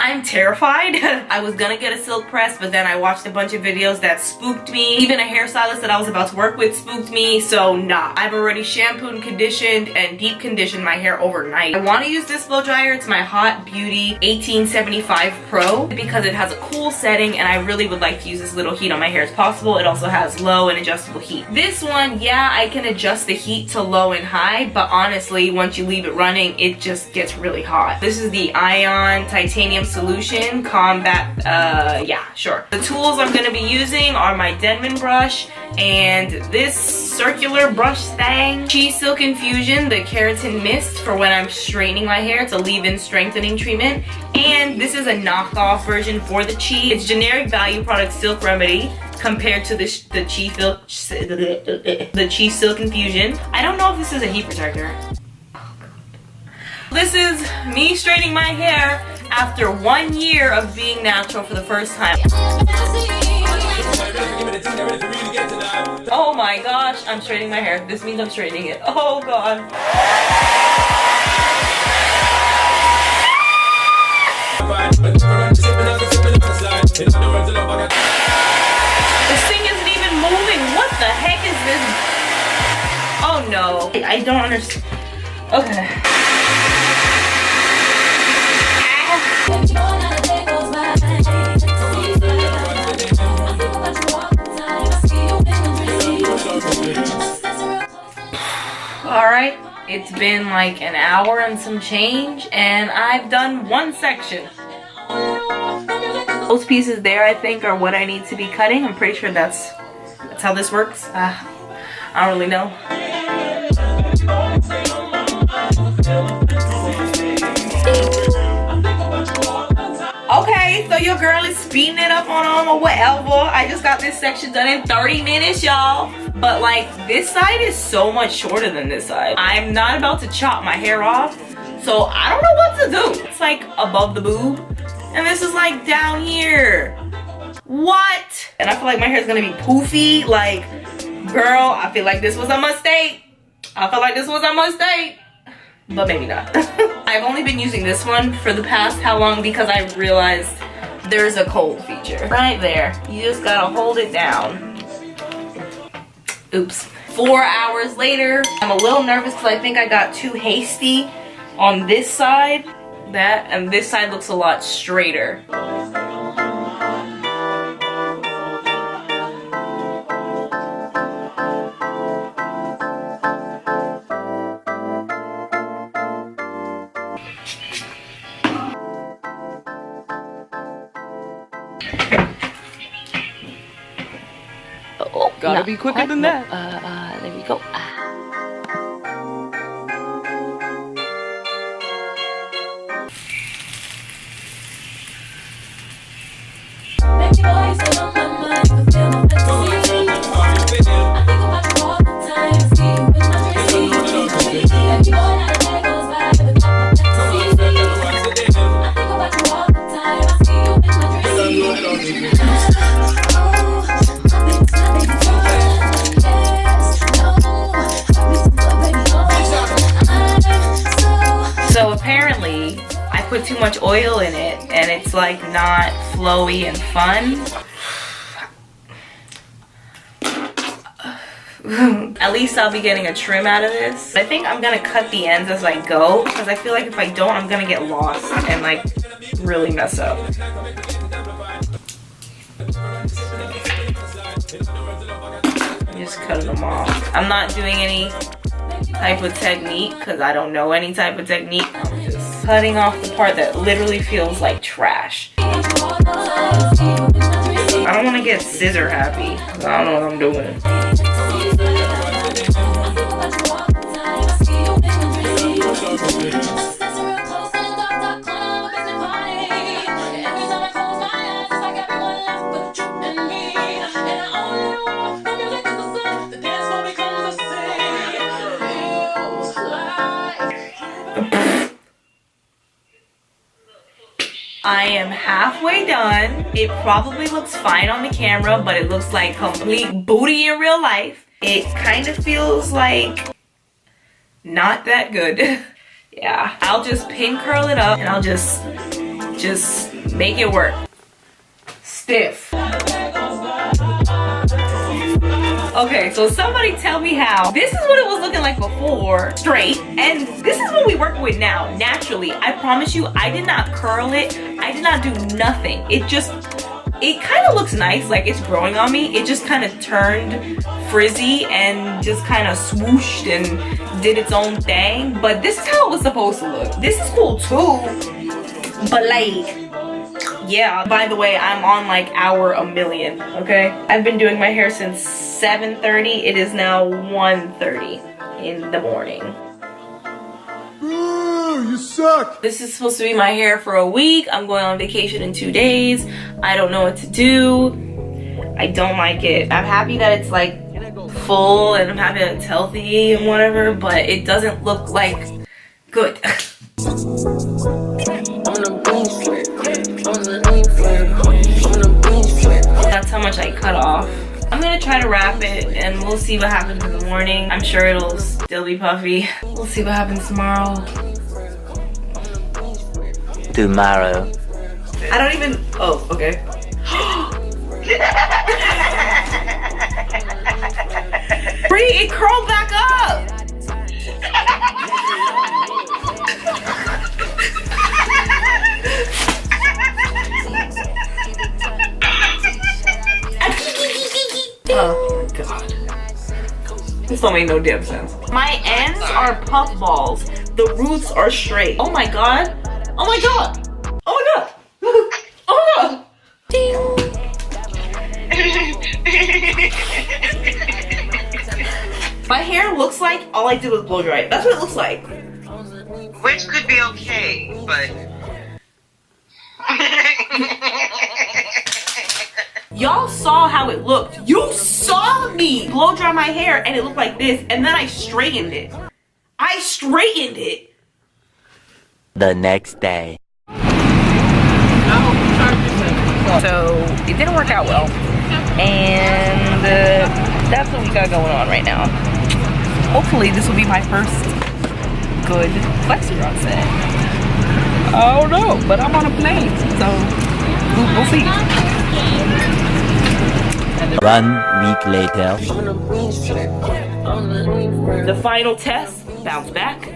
I'm terrified. I was gonna get a silk press, but then I watched a bunch of videos that spooked me. Even a hairstylist that I was about to work with spooked me, so nah. I've already shampooed and conditioned and deep conditioned my hair overnight. I want to use this blow dryer. It's my Hot Beauty 1875 Pro because it has a cool setting and I really would like to use as little heat on my hair as possible. It also has low and adjustable heat. This one, yeah, I can adjust the heat to low and high, but honestly, once you leave it running, it just gets really hot. This is the Ion Titanium Solution Combat, yeah, sure. The tools I'm gonna be using are my Denman brush and this circular brush thing. Chi Silk Infusion, the Keratin Mist for when I'm straightening my hair. It's a leave-in strengthening treatment. And this is a knockoff version for the Chi. It's generic value product Silk Remedy compared to the Chi Silk Infusion. I don't know if this is a heat protector. This is me straightening my hair after 1 year of being natural for the first time. Oh my gosh, I'm straightening my hair. This means I'm straightening it. Oh god. This thing isn't even moving. What the heck is this? Oh no. I don't understand. Okay. Alright, it's been like an hour and some change and I've done one section. Those pieces there I think are what I need to be cutting. I'm pretty sure that's how this works. I don't really know. Okay, so your girl is speeding it up on or whatever. I just got this section done in 30 minutes, y'all. But like, this side is so much shorter than this side. I'm not about to chop my hair off, so I don't know what to do. It's like above the boob, and this is like down here. What? And I feel like my hair is gonna be poofy. Like, girl, I feel like this was a mistake. But maybe not. I've only been using this one for the past how long because I realized there's a cold feature right there. You just gotta hold it down. Oops. 4 hours later, I'm a little nervous because I think I got too hasty on this side. And this side looks a lot straighter. Gotta be quicker than that. There we go. So apparently I put too much oil in it and it's like not flowy and fun. At least I'll be getting a trim out of this. I think I'm gonna cut the ends as I go because I feel like if I don't, I'm gonna get lost and like really mess up. I'm just cutting them off. I'm not doing any type of technique because I don't know any type of technique. I'm just cutting off the part that literally feels like trash. I don't want to get scissor happy because I don't know what I'm doing. I am halfway done. It probably looks fine on the camera, but it looks like complete booty in real life. It kind of feels like not that good. Yeah, I'll just pin curl it up and I'll just Make it work. Stiff. Okay, so somebody tell me how. This is what it was looking like before, straight, and this is what we work with now, naturally. I promise you, I did not curl it. I did not do nothing. It kind of looks nice, like it's growing on me. It just kind of turned frizzy and just kind of swooshed and did its own thing. But this is how it was supposed to look. This is cool too, but like, yeah. By the way, I'm on like hour a million, okay? I've been doing my hair since 7:30. It is now 1:30 in the morning. You suck. This is supposed to be my hair for a week. I'm going on vacation in 2 days. I don't know what to do. I don't like it. I'm happy that it's like full and I'm happy that it's healthy and whatever, but it doesn't look like good. That's how much I cut off. I'm gonna try to wrap it and we'll see what happens in the morning. I'm sure it'll still be puffy. We'll see what happens tomorrow. Tomorrow. I don't even, oh, okay. Bree, it curled back up. Oh god. This don't make no damn sense. My ends are puff balls. The roots are straight. Oh my god. Oh my god. Oh my god. Oh my god. My hair looks like all I did was blow dry it. That's what it looks like. Which could be okay, but Y'all saw how it looked. You saw me blow dry my hair and it looked like this, and then I straightened it. I straightened it. The next day. So it didn't work out well, and that's what we got going on right now. Hopefully this will be my first good flexi-run set. I don't know, but I'm on a plane, so we'll see. 1 week later. The final test, bounce back.